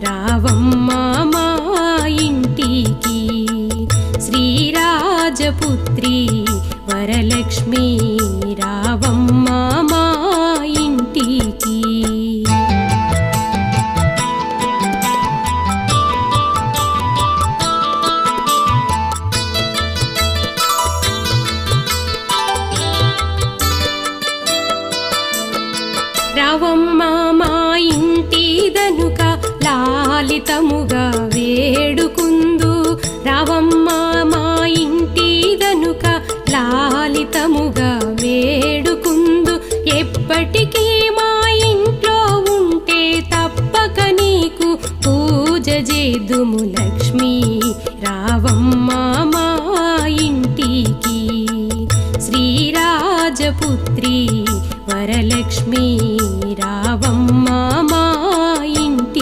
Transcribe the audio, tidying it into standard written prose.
రావమ్మా మా ఇంటికి శ్రీరాజపుత్రి వరలక్ష్మి రావమ్మా మా ఇంటికి. రావమ్మా మా ఇంటి దనుక లాలితముగా వేడుకుందు. రావమ్మా మా ఇంటి దనుక లాలితముగా వేడుకుందు. ఎప్పటికీ మా ఇంట్లో ఉంటే తప్పక నీకు పూజ చేదుము లక్ష్మి. రావమ్మా మా ఇంటికి శ్రీరాజపుత్రి వరలక్ష్మి